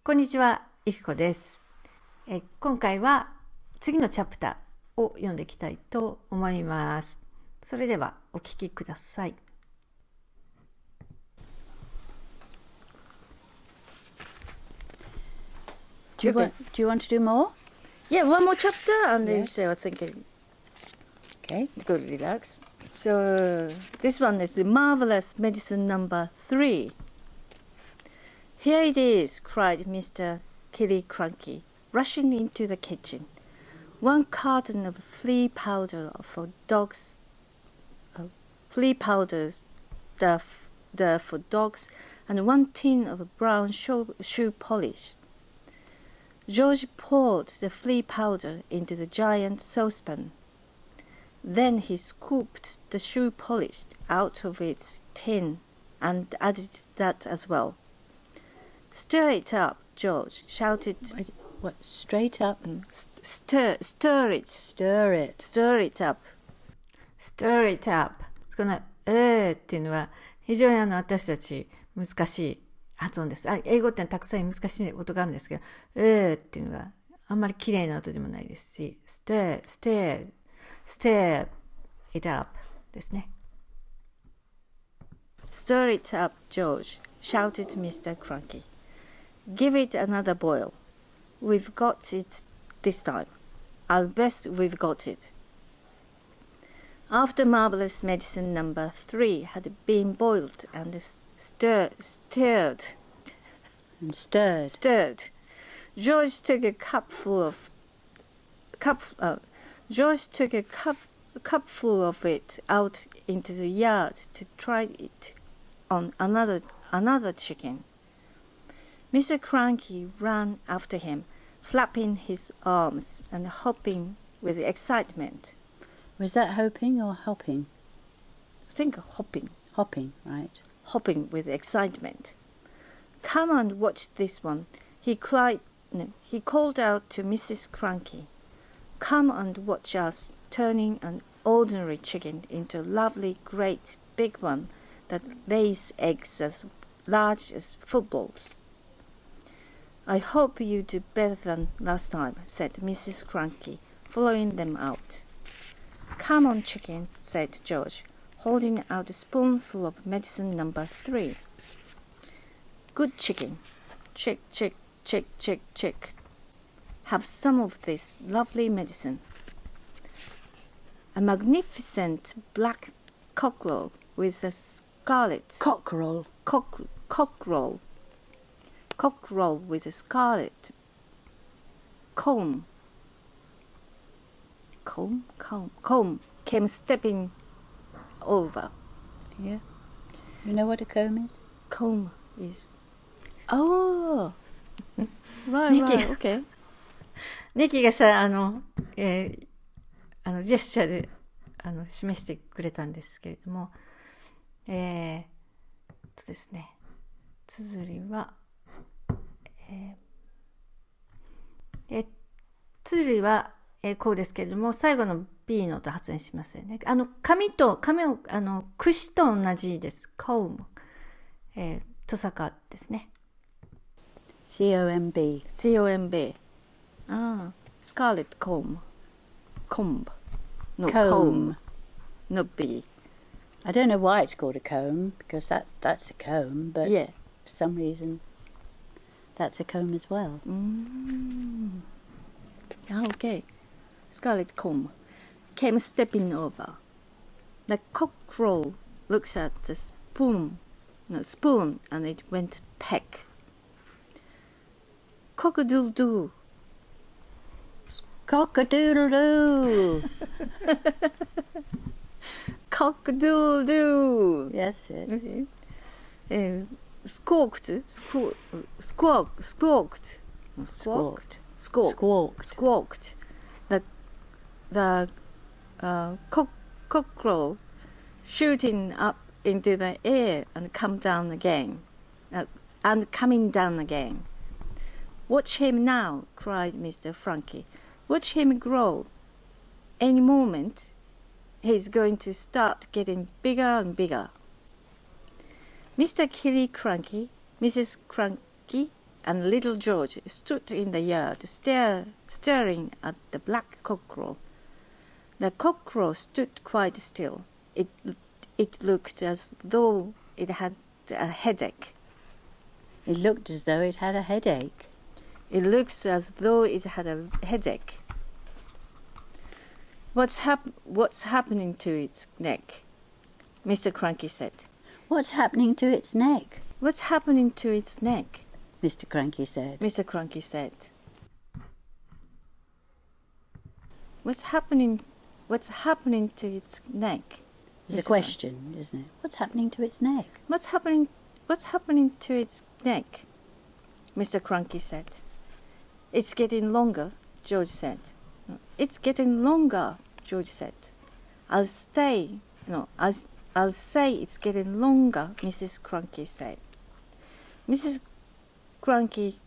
こんにちは、いきこです。今回は次のチャプターを読んでいきたいと思います。それではお聞きください。Do you want to do more? Yeah, one more chapter and then Yes. say I think Okay. go relax. So this one is the Marvellous medicine number 3. Here it is, cried Mr. Killiecranky, rushing into the kitchen. 1 carton of flea powder for dogs, flea powders there for dogs, and 1 tin of brown shoe polish. George poured the flea powder into the giant saucepan. Then he scooped the shoe polish out of its tin and added that as well. Stir it up, George shouted. What? Straight up? Stir it. Stir it. Stir it up. Stir it up。このっていうのは非常に私たち難しい発音です。英語ってたくさん難しい音があるんですけど、っていうのがあんまり綺麗な音でもないですし、stir it up ですね。Stir it up, George shouted Mr. Cranky. Give it another boil. We've got it this time. I'll bet we've got it. After Marvellous medicine number 3 had been boiled and stirred, George took a cupful of it out into the yard to try it on another chicken. Mr. Cranky ran after him, flapping his arms and hopping with excitement. Was that hoping or hopping? I think hopping. Hopping, right. Hopping with excitement. Come and watch this one, he called out to Mrs. Cranky. Come and watch us turning an ordinary chicken into a lovely, great, big one that lays eggs as large as footballs. I hope you do better than last time, said Mrs. Cranky, following them out. Come on, chicken, said George, holding out a spoonful of medicine number 3. Good chicken. Chick, chick, chick, chick, chick. Have some of this lovely medicine. A magnificent black cockerel with a scarlet... Cockerel. Cockerel with a scarlet comb came stepping over. Yeah. You know what a comb is? Comb is... Oh! right, okay. ネキがさ、ジェスチャーで示してくれたんですけれども、ですね、綴りは、綴りは、こうですけれども、最後の B の音発音しませんね。紙を、櫛と同じです。comb。トサカですね。C-O-M-B. C-O-M-B. Scarlet comb. Comb. No, Comb. Not B. I don't know why it's called a comb, because that's a comb, but Yeah. for some reason that's a comb as well. Okay. Scarlet comb came stepping over. The cockerel looked at the spoon, and it went peck. Cock-a-doodle-doo. Cock-a-doodle-doo! Cock-a-doodle-doo. That's it. Okay. Squawked. The cockerel shooting up into the air and coming down again. Watch him now, cried Mr. Frankie. Watch him grow. Any moment, he's going to start getting bigger and bigger. Mr. Killiecranky, Mrs. Cranky, and little George stood in the yard staring at the black cockerel. The cockerel stood quite still. It looked as though it had a headache. It looked as though it had a headache. It looks as though it had a headache. What's happening to its neck? Mr. Cranky said. What's happening to its neck? What's happening to its neck? Mr. Cranky said. Mr. Cranky said. What's happening to its neck? It's a question, isn't it? What's happening to its neck? What's happening to its neck? Mr. Cranky said. It's getting longer, George said. It's getting longer, George said. I'll say it's getting longer, Mrs. Cranky said. Mrs. Cranky,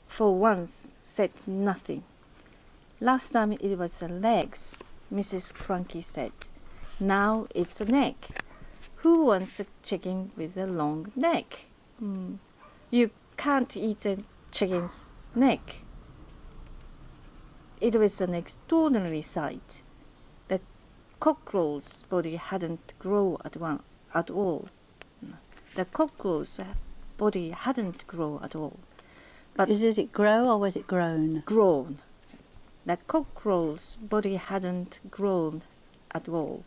for once, said nothing. Last time it was the legs, Mrs. Cranky said. Now it's a neck. Who wants a chicken with a long neck? You can't eat a chicken's neck. It was an extraordinary sight. The cockerel's body hadn't grown at all. The cockerel's body hadn't grown at all. But Does it grow or was it grown? Grown. The cockerel's body hadn't grown at all.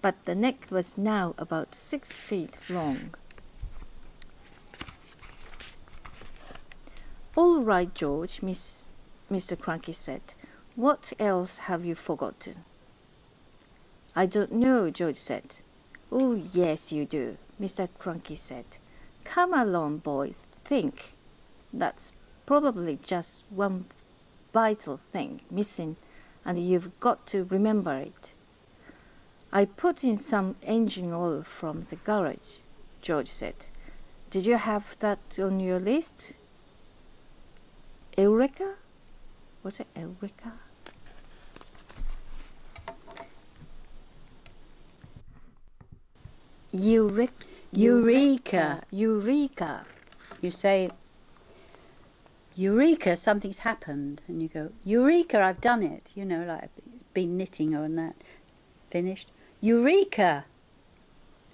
But the neck was now about 6 feet long. All right, George, Mr. Cranky said. What else have you forgotten? I don't know, George said. Oh, yes, you do, Mr. Cranky said. Come along, boy, think. That's probably just one vital thing missing, and you've got to remember it. I put in some engine oil from the garage, George said. Did you have that on your list? Eureka? What's it, Eureka? Eureka. Eureka. You say, Eureka, something's happened. And you go, Eureka, I've done it. You know, like been knitting or that. Finished. Eureka.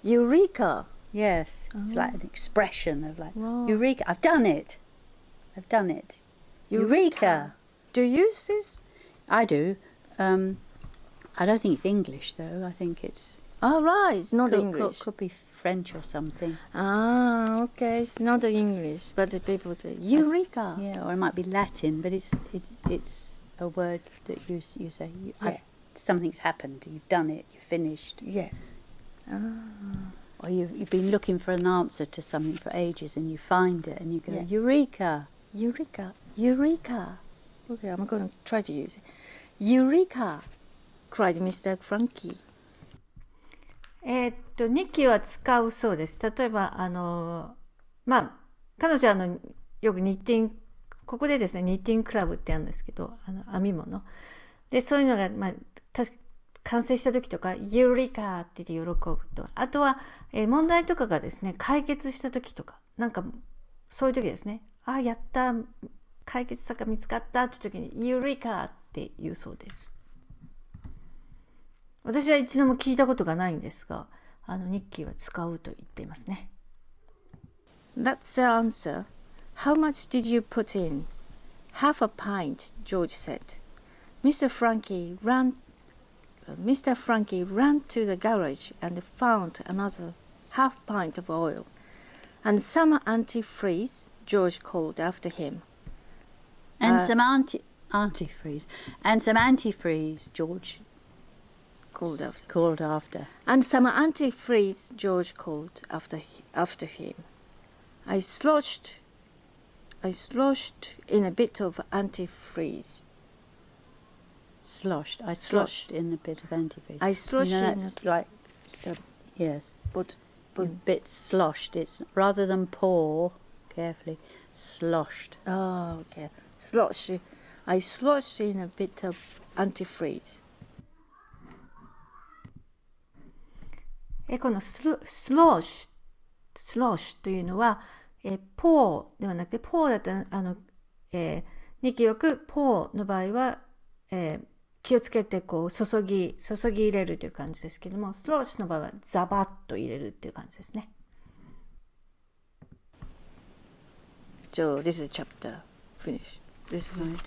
Eureka. Yes. It's like an expression of like, Wow. Eureka, I've done it. I've done it. Eureka. Do you use this? I do. I don't think it's English though. I think it's Right, it's not English. Could be French or something. Okay, it's not English, but the people say Eureka. Yeah, or it might be Latin, but it's a word that you say. Something's happened. You've done it. You've finished. Yes. Or you've been looking for an answer to something for ages, and you find it, and you go, Eureka. Eureka. Eureka. Okay, I'm going to try to use it. Eureka! cried Mr. Cranky. 日記は使うそうです。例えば、彼女はよくニッティング、ここでですね、ニッティングクラブってあるんですけど、編み物。で、そういうのが、完成した時とか、ユリカって言って喜ぶと。あとは、問題とかがですね、解決した時とか、なんか、そういう時ですね。やった、解決策が見つかったって時に、ユリカって言うそうです。私は一度も聞いたことがないんですが、日記は使うと言っていますね。That's the answer. How much did you put in? Half a pint, George said. Mr. Frankie ran to the garage and found another half pint of oil. And some antifreeze, George called after him. And some antifreeze. And some antifreeze, George called after. And some antifreeze, George called after him. I sloshed in a bit of antifreeze. I sloshed in a bit of antifreeze. I sloshed yes. But A bit sloshed. It's rather than pour, carefully, sloshed. Oh, okay. Slosh. I sloshed in a bit of antifreeze. このスロッシュというのは、ポーではなくて、ポーだと日記よくポーの場合は、気をつけてこう注ぎ入れるという感じですけども、スローシの場合はザバッと入れるっていう感じですね。So this is chapter finished. This is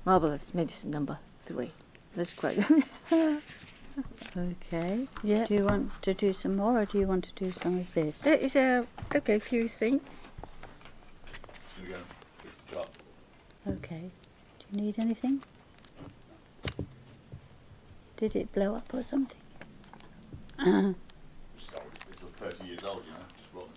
Marvellous medicine number 3. That's great. Okay. Yeah. Do you want to do some more, or do you want to do some of this? There is a few things. Here we go. Fix the chart. Okay. Do you need anything? Did it blow up or something? Just old. It's 30 years old, you know, just rotten.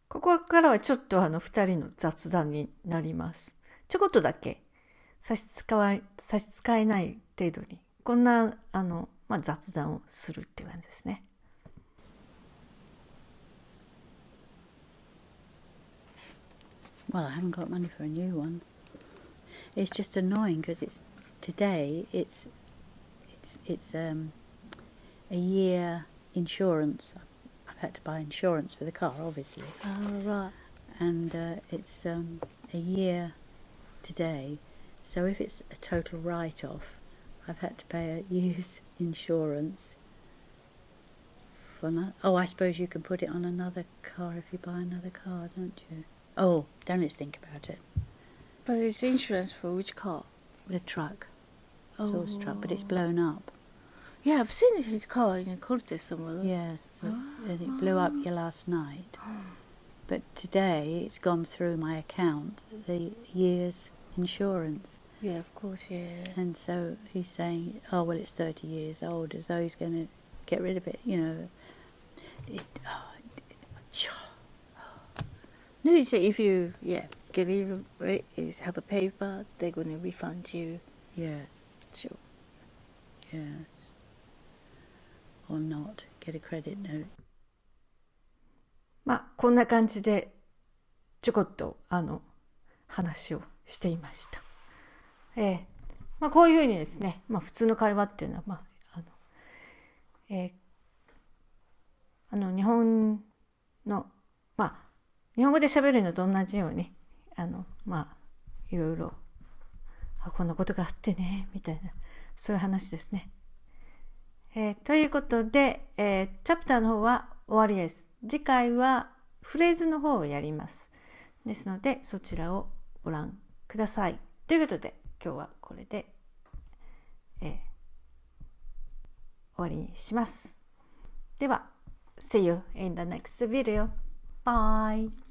ここからはちょっと2人の雑談になります。ちょこっとだけ差し支えない程度にこんな雑談をするっていう感じですね。Well, I haven't got money for a new one. It's just annoying because today it's a year insurance. I've had to buy insurance for the car, obviously. Oh, right. And it's a year today. So if it's a total write-off, I've had to pay a year's insurance. I suppose you can put it on another car if you buy another car, don't you? Oh, don't let's think about it. But it's insurance for which car? The truck. Sauce truck, but it's blown up. Yeah, I've seen his car in a contest somewhere. Yeah, and it blew up here last night. But today it's gone through my account, the year's insurance. Yeah, of course, yeah. And so he's saying, oh, well, it's 30 years old, as though he's going to get rid of it, you know. No, you say if you, get rid of it, have a paper, they're going to refund you. Yes, Sure. yes. Or not, get a credit note. こんな感じでちょこっと話をしていました。こういうふうにですね、普通の会話っていうのは日本の日本語で喋るのと同じようにいろいろこんなことがあってねみたいな、そういう話ですね。ということで、チャプターの方は終わりです。次回はフレーズの方をやります。ですのでそちらをご覧ください。ということで今日はこれで、終わりにします。では See you in the next video. Bye.